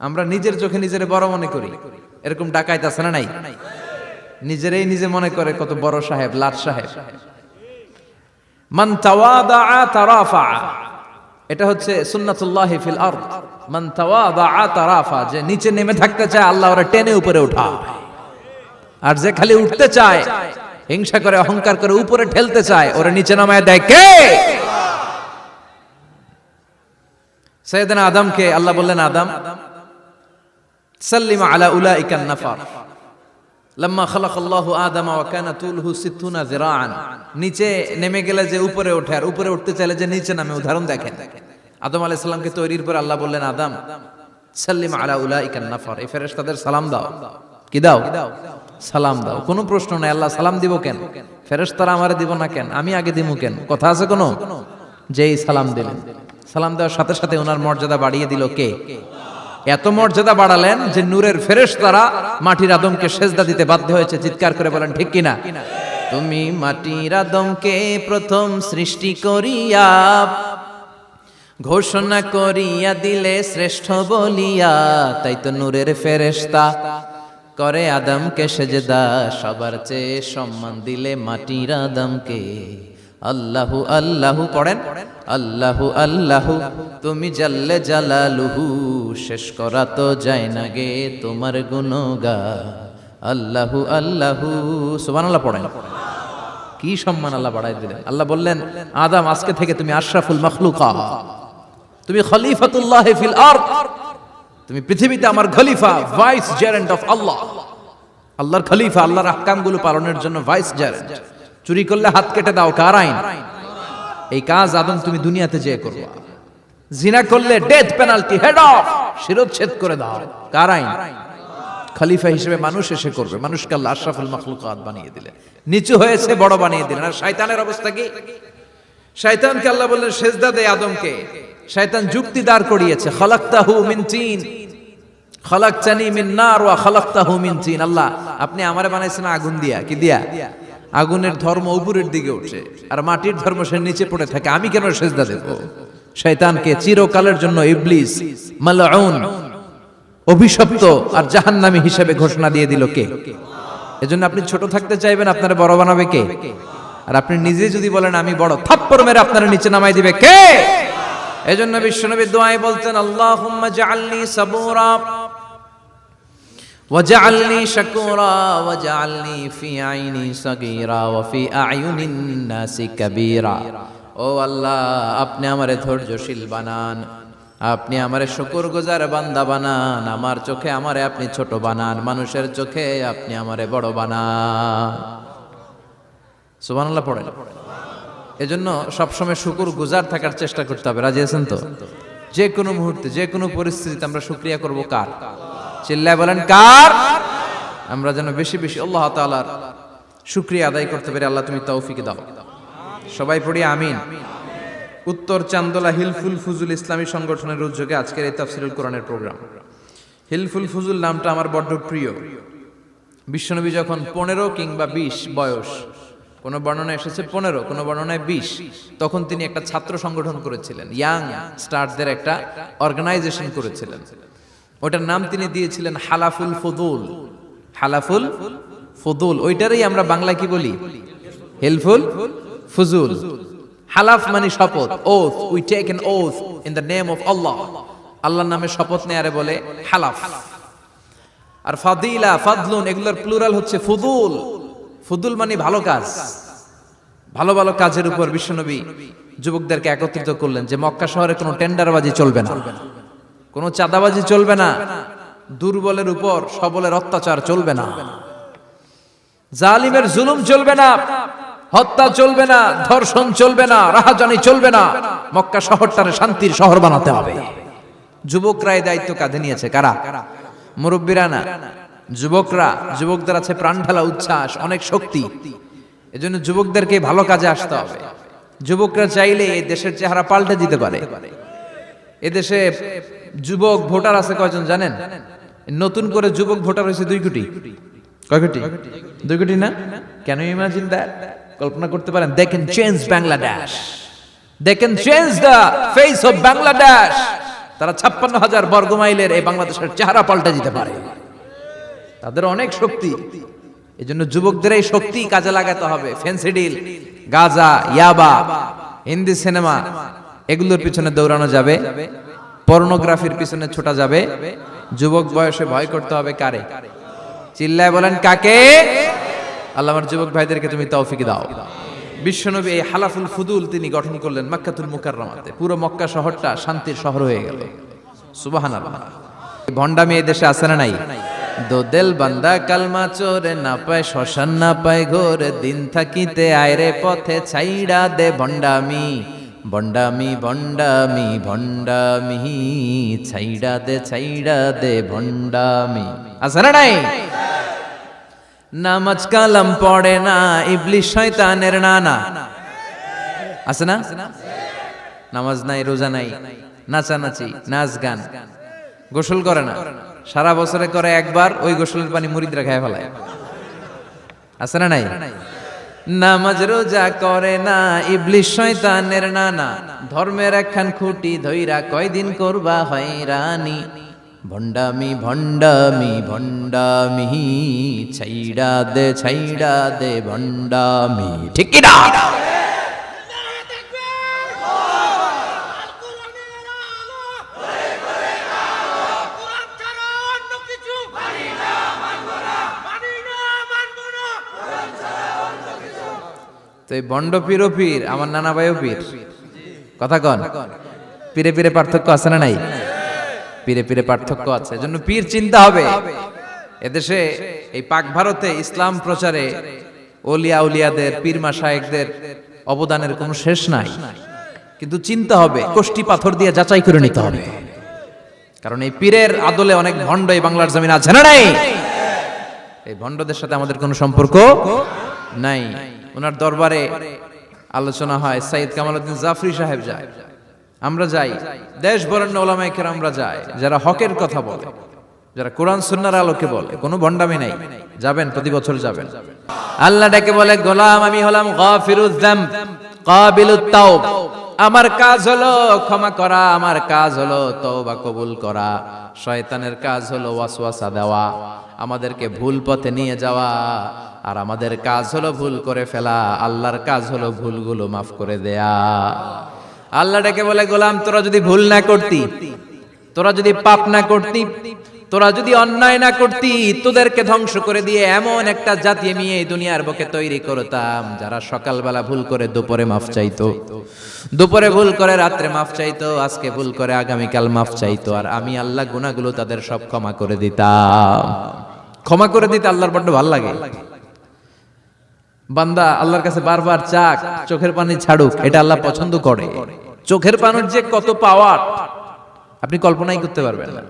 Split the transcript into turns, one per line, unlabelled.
আমরা নিজের চোখে নিজের বড় মনে করি, এরকম ডাকাইত আছে না নাই? নিজেরাই নিজে মনে করে কত বড় সাহেব, লাট সাহেব। মান তাওয়াদা তারাফা, এটা হচ্ছে সুন্নাতুল্লাহি ফিল আরদ। মান তাওয়াদা তারাফা, যে নিচে নেমে থাকতে চায় আল্লাহ ওরা টেনে উপরে উঠায়, আর যে খালি উঠতে চায়, হিংসা করে অহংকার করে উপরে ঠেলতে চায়, ওরা নিচে নামায় দেয় কে? সাইয়েদনা আদমকে আল্লাহ বললেন, আদম সাল্লিমা আলা উলাইকান নাফার লাম্মা খালাকাল্লাহু আদামা ওয়া কানা তুলহু 60 যিরাআন। নিচে নেমে গেলে যে উপরে ওঠে, আর উপরে উঠতে চাইলে যে নিচে নামে। উদাহরণ দেখেন, আদম আলাইহিস সালামকে তৈরির পর আল্লাহ বললেন, আদম সাল্লিমা আলা উলাইকান নাফার, এই ফেরেশতাদের সালাম দাও। কি দাও? সালাম দাও। কোনো প্রশ্ন নাই, আল্লাহ সালাম দিব কেন? ফেরেশতারা আমারে দিব না কেন? আমি আগে দিব কেন? কথা আছে কোনো? যেই সালাম দিলেন, সালাম দেওয়ার সাথে সাথে ওনার মর্যাদা বাড়িয়ে দিল কে? এত মর্যাদা বাড়ালেন যে নূরের ফেরেশতারা মাটির আদমকে সেজদা দিতে বাধ্য হয়েছে। চিৎকার করে বলেন ঠিক কিনা? তুমি মাটির আদমকে প্রথম সৃষ্টি করিয়া ঘোষণা করিয়া দিলে শ্রেষ্ঠ বলিয়া, তাই তো নূরের ফেরেশতা করে আদমকে সেজদা। সবার চেয়ে সম্মান দিলে মাটির আদমকে। আল্লাহু আল্লাহু পড়েন, আল্লাহু আল্লাহু তুমি জাল্লে জালালুহু, শেষ করা তো যায় না গে তোমার গুণগান। আল্লাহু আল্লাহু, সুবহানাল্লাহ পড়েন। কি সম্মান আল্লাহ বাড়াই দিলেন। আল্লাহ বললেন, আদম আজকে থেকে তুমি আশরাফুল মাখলুকাত, তুমি খলিফাতুল্লাহ ফিল আরদ, তুমি পৃথিবীতে আমার খলিফা, ভাইস জেরেন্ট অফ আল্লাহ। আল্লাহর খলিফা, আল্লাহর আহকামগুলো পালনের জন্য ভাইস জেরেন্ট। চুরি করলে হাত কেটে দাও, কার আইন? এই কাজ আদম তুমি দুনিয়াতে যেয়ে করবা। জিনা করলে ডেথ পেনাল্টি, হেড অফ, শিরচ্ছেদ করে দাও, কার আইন? খলিফা হিসেবে মানুষ এসে করবে। মানুষকে আল্লাহ আশরাফুল মাখলুকাত বানিয়ে দিলেন, নিচু হয়েছে বড় বানিয়ে দিলেন। আর শয়তানের অবস্থা কি? শয়তানকে আল্লাহ বললেন সেজদা দে আদমকে। শয়তান যুক্তি দাঁড় করিয়েছে, খালাকতাহু মিন তিন খালাকতানি মিন নার ওয়া খালাকতাহু মিন তিন। আল্লাহ আপনি আমারে বানাইছেন আগুন দিয়া। কি দিয়া? আগুনের ধর্ম উপরের দিকে উঠে, আর মাটির ধর্ম সে নিচে পড়ে থাকে, আমি কেন সেজদা দেব? শয়তানকে চিরকালের জন্য ইবলিস মালউন, অভিশপ্ত আর জাহান্নামী হিসেবে ঘোষণা দিয়ে দিল কে? এজন্য আপনি ছোট থাকতে চাইবেন, আপনারা বড় বানাবে কে? আর আপনি নিজে যদি বলেন আমি বড়, থাপ্পড় মেরে আপনারা নিচে নামাই দিবে কে? এজন্য বিশ্বনবী দোয়ায় বলতেন, আল্লাহুম্মা জাআলনি সাবুরা ওয়াজআলনি শাকুরা ওয়াজআলনি ফি আইনি সাগীরা ওয়া ফি আ'য়ুনিন নাসি কাবীরা। ও আল্লাহ, আপনি আমারে ধৈর্যশীল বানান, আপনি আমারে শুকরগুজার বান্দা বানান, আমার চোখে আমারে আপনি ছোট বানান, মানুষের চোখে আপনি আমারে বড় বানান। সুবহানাল্লাহ পড়েন। এজন্য সবসময় শুকরগুজার থাকার চেষ্টা করতে হবে। রাজি আছেন তো? যে কোনো মুহূর্তে, যে কোনো পরিস্থিতিতে আমরা শুকরিয়া করব কার? চিল্লায় বলেন কার? আমরা যেন বেশি বেশি আল্লাহ তাআলার শুকরিয়া আদায় করতে পারি। আল্লাহ তুমি তৌফিক দাও। সবাই পড়ি আমিন। উত্তর চান্দোলা হিলফুল ফুজুল ইসলামী সংগঠনের উদ্যোগে আজকের এই তাফসীরুল কোরআনের প্রোগ্রাম। হিলফুল ফুজুল নামটা আমার বড্ড প্রিয়। বিশ্বনবী যখন 15 কিংবা 20 বয়স, কোন বর্ণনায় এসেছে 15, কোন বর্ণনায় 20, তখন তিনি একটা ছাত্র সংগঠন করেছিলেন, ইয়াং স্টারদের একটা অর্গানাইজেশন করেছিলেন। ওটার নাম তিনি দিয়েছিলেন হালাফুল ফুদুল। হালাফুল ফুদুল, ওইটারই আমরা বাংলায় কি বলি? হিলফুল ফুজুল। হালাফ মানে শপথ, oath, we take an oath in the name of Allah. আল্লাহর নামে শপথ নেয়ারে বলে হালাফ। আর ফাদিলা, ফাদলুন, এগুলোর প্লুরাল হচ্ছে ফুদুল। ফুদুল মানে ভালো কাজ। ভালো ভালো কাজের উপর বিশ্বনবী যুবকদেরকে একত্রিত করলেন যে মক্কা শহরে কোনো টেন্ডারবাজি চলবে না, কোনো চাঁদাবাজি চলবে না, দুর্বলের উপর সবলের অত্যাচার চলবে না, জালিমের জুলুম চলবে না, হত্যা চলবে না, ধর্ষণ চলবে না, রাহাজানি চলবে না। মক্কা শহরটারে শান্তির শহর বানাতে হবে। যুবকরা এই দায়িত্ব কাঁধে নিয়েছে। কারা? মুরব্বীরা না, যুবকরা। যুবকদের আছে প্রাণ ঢালা উচ্ছ্বাস, অনেক শক্তি। এজন্য যুবকদেরকে ভালো কাজে আসতে হবে। যুবকরা চাইলে এই দেশের চেহারা পাল্টে দিতে পারে। এদেশে যুবক ভোটার আছে কয়জন জানেন? নতুন করে যুবক ভোটার হয়েছে 2 কোটি। কয় কোটি? 2 কোটি না? Can you imagine that? কল্পনা করতে পারেন? They can change Bangladesh, they can change the face of Bangladesh. তারা 56,000 বর্গ মাইলের এই বাংলাদেশের চেহারা পাল্টে দিতে পারে। তাদের অনেক শক্তি। এই জন্য যুবকদের এই শক্তি কাজে লাগাতে হবে। ফেন্সিডিল, গাঁজা, ইয়াবা, হিন্দি সিনেমা এগুলোর পিছনে দৌড়ানো যাবে, পর্নোগ্রাফির পিছনে ছোটা যাবে। যুবক বয়সে ভয় করতে হবে কারে? চিল্লায় বলেন কাকে? আল্লাহ আমার যুবক ভাইদেরকে তুমি তৌফিক দাও। বিশ্বনবী এই হালাফুল ফুদুল তিনি গঠন করলেন মক্কাতুল মুকাররমাতে। পুরো মক্কা শহরটা শান্তির শহর হয়ে গেল। সুবহানাল্লাহ। ভণ্ডামি এই দেশে আছে না নাই? দো দিল বান্দা কালমা চোরে, না পায় শ্মশান না পায় ঘোর, দিন থাকিতে আয়রে পথে ছাইড়া দে ভণ্ডামি। ভণ্ডামি ভণ্ডামি ভণ্ডামি, ছাইড়া দে ভণ্ডামি। আছে না নাই? নামাজ কালাম পড়ে না, ইবলিশ শয়তানের নানা। আছে না? নামাজ নাই, রোজা নাই, নাচানাচি, নাচ গান, গোসল করে না, সারা বছরে করে একবার, ওই গোসলের পানি মুরিদরা খেয়ে ফেলায়। আছে না নাই? নামাজ রোজা করে না, ইবলিশ শয়তানের নানা, ধর্মের একখান খুঁটি ধইরা কয়দিন করবা হয়রানি। ভণ্ডামি ভণ্ডামি ভণ্ডামি, ছাইড়া দে ভণ্ডামি। ঠিক কি না? তো এই ভণ্ড পীর ও পীর, আমার নানা ভাইও পীর। কথা কন, পীরে পীরে পার্থক্য আছে না নাই? পীরে পীরে পার্থক্য আছে। এজন্য পীর চিন্তা হবে। এদেশে এই পাক ভারতে ইসলাম প্রচারে ওলিয়া উলিয়াদের, পীর মাশায়েখদের অবদানের কোনো শেষ নাই। কিন্তু চিন্তা হবে, কষ্টি পাথর দিয়ে যাচাই করে নিতে হবে। কারণ এই পীরের আদলে অনেক ভণ্ড এই বাংলার জমিন আছে না নাই? এই ভণ্ডদের সাথে আমাদের কোনো সম্পর্ক নাই। ওনার দরবারে আলোচনা হয়, সাইয়্যিদ কামালউদ্দিন জাফরি সাহেব যায়, আমরা যাই, দেশ বরেণ্য ওলামায়ে কেরামরা যায়, যারা হকের কথা বলে, যারা কোরআন সুন্নাহর আলোকে বলে, কোনো ভণ্ডামি নাই। যাবেন, প্রতি বছর যাবেন। আল্লাহ ডেকে বলে, গোলাম আমি হলাম গাফিরুয যামব কাবিলুত তাওব। আমার কাজ হলো ক্ষমা করা, আমার কাজ হলো তওবা কবুল করা। শয়তানের কাজ হলো ওয়াসওয়াসা দেওয়া, আমাদেরকে ভুল পথে নিয়ে যাওয়া। আর আমাদের কাজ হলো ভুল করে ফেলা, আল্লাহর কাজ হলো ভুলগুলো মাফ করে দেয়া। আল্লাহ ডেকে বলে, গোলাম তোরা যদি ভুল না করতি, তোরা যদি পাপ না করতি, তোরা যদি অন্যায় না করতি, তোদেরকে ধ্বংস করে দিয়ে এমন একটা জাতি আমি এই দুনিয়ার বুকে তৈরি করতাম, যারা সকালবেলা ভুল করে দুপুরে মাফ চাইতো, দুপুরে ভুল করে রাত্রে মাফ চাইতো, আজকে ভুল করে আগামীকাল মাফ চাইতো। আর আমি আল্লাহ গুনাহগুলো তাদের সব ক্ষমা করে দিতাম। ক্ষমা করে দিতে আল্লাহর বড্ড ভালো লাগে। বান্দা আল্লাহর কাছে বারবার চাক, চোখের পানি ছাড়ুক, এটা আল্লাহ পছন্দ করে। চোখের পানির যে কত পাওয়ার আপনি কল্পনাই করতে পারবেন না।